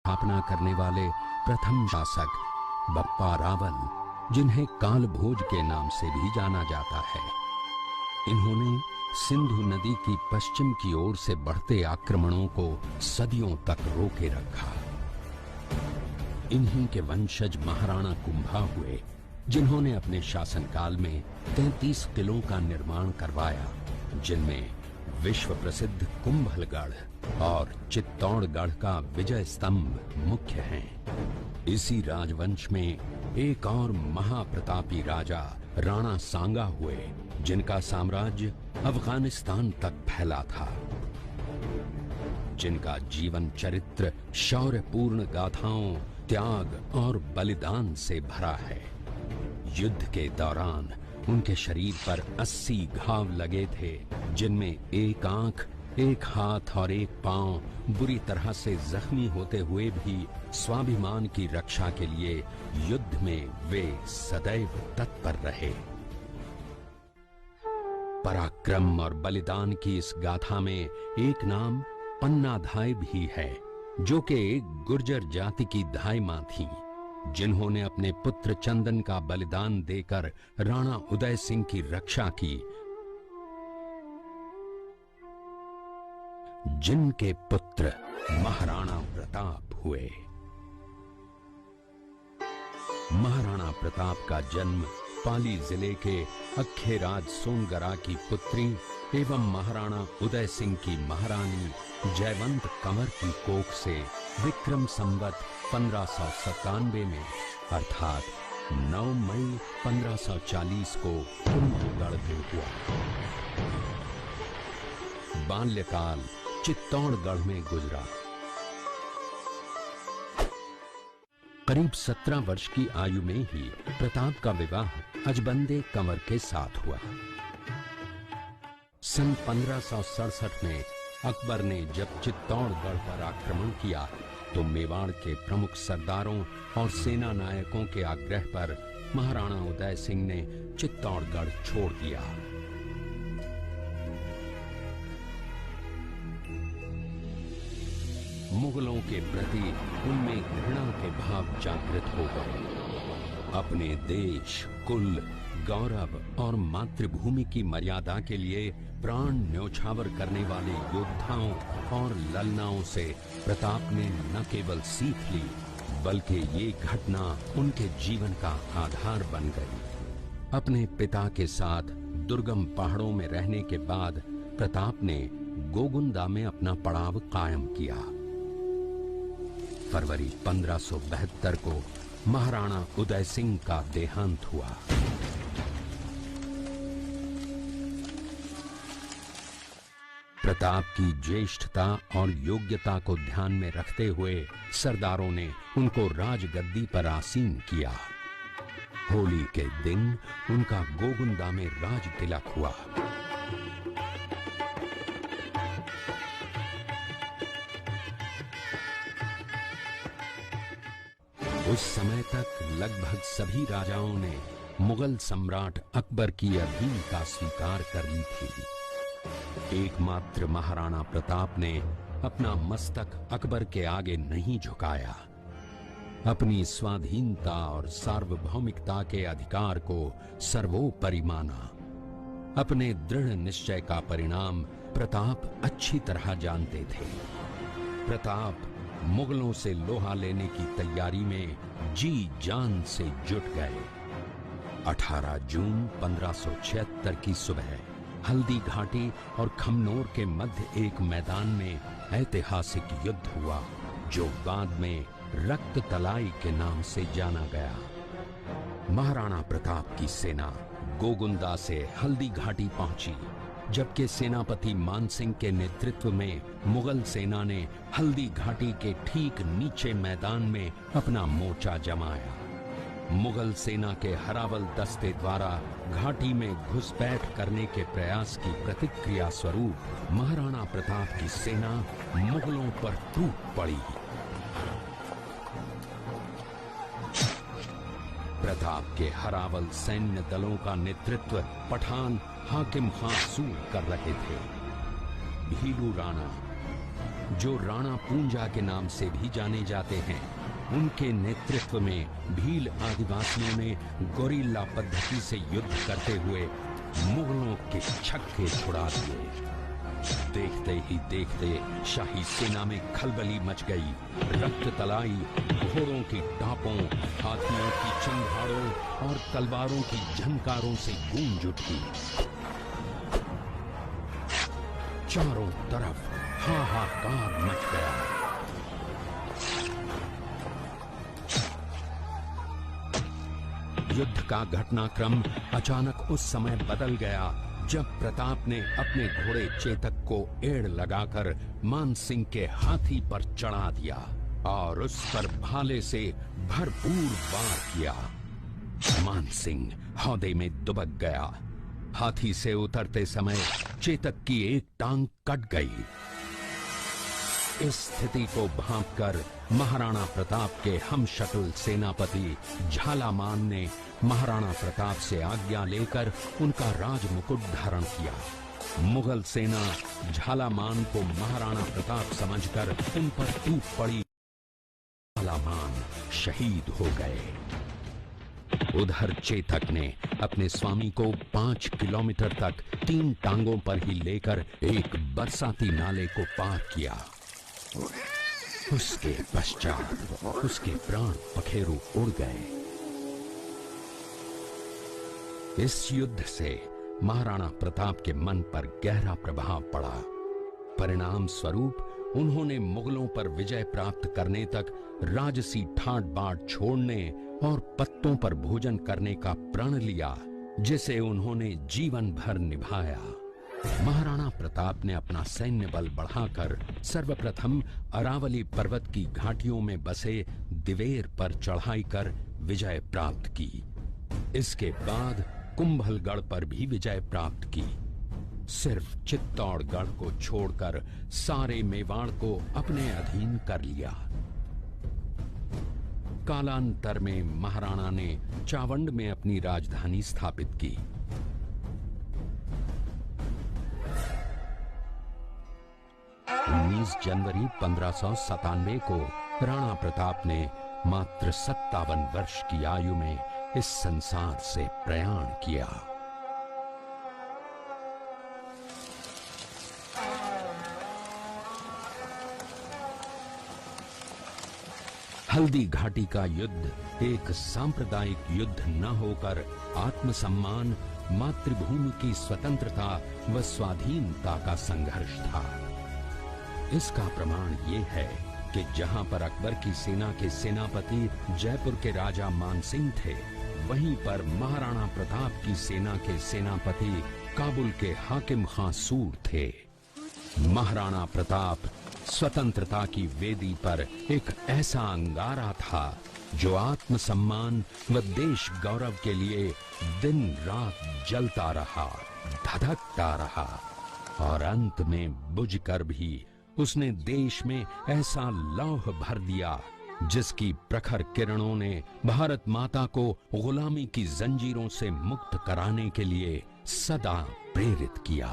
स्थापना करने वाले प्रथम शासक बप्पा रावल, जिन्हें कालभोज के नाम से भी जाना जाता है। इन्होंने सिंधु नदी की पश्चिम की ओर से बढ़ते आक्रमणों को सदियों तक रोके रखा। इन्हीं के वंशज महाराणा कुंभा हुए, जिन्होंने अपने शासनकाल में 33 किलों का निर्माण करवाया, जिनमें विश्व प्रसिद्ध कुंभलगढ़ और चित्तौड़गढ़ का विजय स्तंभ मुख्य हैं। इसी राजवंश में एक और महाप्रतापी राजा राणा सांगा हुए, जिनका साम्राज्य अफगानिस्तान तक फैला था, जिनका जीवन चरित्र शौर्यपूर्ण गाथाओं, त्याग और बलिदान से भरा है। युद्ध के दौरान उनके शरीर पर 80 घाव लगे थे, जिनमें एक आंख, एक हाथ और एक पांव बुरी तरह से जख्मी होते हुए भी स्वाभिमान की रक्षा के लिए युद्ध में वे सदैव तत्पर रहे। पराक्रम और बलिदान की इस गाथा में एक नाम पन्नाधाय भी है, जो कि एक गुर्जर जाति की धाय मां थी, जिन्होंने अपने पुत्र चंदन का बलिदान देकर राणा उदय सिंह की रक्षा की, जिनके पुत्र महाराणा प्रताप हुए। महाराणा प्रताप का जन्म पाली जिले के अखेराज सोनगरा की पुत्री एवं महाराणा उदय सिंह की महारानी जयवंत कंवर की कोख से विक्रम संवत 1597 में अर्थात 9 मई 1540 को कुंभलगढ़ में हुआ। बाल्यकाल चित्तौड़गढ़ में गुजरा। करीब 17 वर्ष की आयु में ही प्रताप का विवाह अजबंदे कंवर के साथ हुआ। सन 1567 में अकबर ने जब चित्तौड़गढ़ पर आक्रमण किया तो मेवाड़ के प्रमुख सरदारों और सेना नायकों के आग्रह पर महाराणा उदय सिंह ने चित्तौड़गढ़ छोड़ दिया। मुगलों के प्रति उनमें घृणा के भाव जागृत हो गए। अपने देश, कुल, गौरव और मातृभूमि की मर्यादा के लिए प्राण न्योछावर करने वाले योद्धाओं और ललनाओं से प्रताप ने न केवल सीख ली, बल्कि ये घटना उनके जीवन का आधार बन गई। अपने पिता के साथ दुर्गम पहाड़ों में रहने के बाद प्रताप ने गोगुंदा में अपना पड़ाव कायम किया। फरवरी 1572 को महाराणा उदय सिंह का देहांत हुआ। प्रताप की ज्येष्ठता और योग्यता को ध्यान में रखते हुए सरदारों ने उनको राजगद्दी पर आसीन किया। होली के दिन उनका गोगुंदा में राज तिलक हुआ। उस समय तक लगभग सभी राजाओं ने मुगल सम्राट अकबर की अधीनता स्वीकार कर ली थी। एकमात्र महाराणा प्रताप ने अपना मस्तक अकबर के आगे नहीं झुकाया। अपनी स्वाधीनता और सार्वभौमिकता के अधिकार को सर्वोपरि माना। अपने दृढ़ निश्चय का परिणाम प्रताप अच्छी तरह जानते थे। प्रताप मुगलों से लोहा लेने की तैयारी में जी जान से जुट गए। 18 जून 1576 की सुबह हल्दी घाटी और खमनोर के मध्य एक मैदान में ऐतिहासिक युद्ध हुआ, जो बाद में रक्त तलाई के नाम से जाना गया। महाराणा प्रताप की सेना गोगुंदा से हल्दी घाटी पहुंची, जबकि सेनापति मानसिंह के नेतृत्व में मुगल सेना ने हल्दी घाटी के ठीक नीचे मैदान में अपना मोर्चा जमाया। मुगल सेना के हरावल दस्ते द्वारा घाटी में घुसपैठ करने के प्रयास की प्रतिक्रिया स्वरूप महाराणा प्रताप की सेना मुगलों पर टूट पड़ी। प्रताप के हरावल सैन्य दलों का नेतृत्व पठान हाकिम खां सूर कर रहे थे। भीलू राणा, जो राणा पूंजा के नाम से भी जाने जाते हैं, उनके नेतृत्व में भील आदिवासियों ने गोरिल्ला पद्धति से युद्ध करते हुए मुगलों के छक्के छुड़ा दिए। देखते ही देखते शाही सेना में खलबली मच गई। रक्त तलाई, घोड़ों की टापों, हाथियों की चंघाड़ों और तलवारों की झनकारों से गूंज उठी। चारों तरफ हाहाकार मच गया। युद्ध का घटनाक्रम अचानक उस समय बदल गया जब प्रताप ने अपने घोड़े चेतक को एड़ लगाकर मानसिंह के हाथी पर चढ़ा दिया और उस पर भाले से भरपूर वार किया। मानसिंह हौदे में दुबक गया। हाथी से उतरते समय चेतक की एक टांग कट गई। इस स्थिति को भांपकर महाराणा प्रताप के हमशक्ल सेनापति झालामान ने महाराणा प्रताप से आज्ञा लेकर उनका राज मुकुट धारण किया। मुगल सेना झालामान को महाराणा प्रताप समझकर उन पर टूट पड़ी। झालामान शहीद हो गए। उधर चेतक ने अपने स्वामी को 5 किलोमीटर तक 3 टांगों पर ही लेकर एक बरसाती नाले को पार किया। उसके पश्चात उसके प्राण पखेरु उड़ गए। इस युद्ध से महाराणा प्रताप के मन पर गहरा प्रभाव पड़ा। परिणाम स्वरूप उन्होंने मुगलों पर विजय प्राप्त करने तक राजसी ठाट बाट छोड़ने और पत्तों पर भोजन करने का प्रण लिया, जिसे उन्होंने जीवन भर निभाया। महाराणा प्रताप ने अपना सैन्य बल बढ़ाकर सर्वप्रथम अरावली पर्वत की घाटियों में बसे दिवेर पर चढ़ाई कर विजय प्राप्त की। इसके बाद कुंभलगढ़ पर भी विजय प्राप्त की। सिर्फ चित्तौड़गढ़ को छोड़कर सारे मेवाड़ को अपने अधीन कर लिया। कालांतर में महाराणा ने चावंड में अपनी राजधानी स्थापित की। 19 जनवरी 1597 को राणा प्रताप ने मात्र 57 वर्ष की आयु में इस संसार से प्रयाण किया। हल्दी घाटी का युद्ध एक सांप्रदायिक युद्ध न होकर आत्मसम्मान, मातृभूमि की स्वतंत्रता व स्वाधीनता का संघर्ष था। इसका प्रमाण ये है कि जहां पर अकबर की सेना के सेनापति जयपुर के राजा मानसिंह थे, वहीं पर महाराणा प्रताप की सेना के सेनापति काबुल के हाकिम खां सूर थे। महाराणा प्रताप स्वतंत्रता की वेदी पर एक ऐसा अंगारा था जो आत्मसम्मान व देश गौरव के लिए दिन रात जलता रहा, धधकता रहा और अंत में बुझकर भी उसने देश में ऐसा लौह भर दिया जिसकी प्रखर किरणों ने भारत माता को गुलामी की जंजीरों से मुक्त कराने के लिए सदा प्रेरित किया।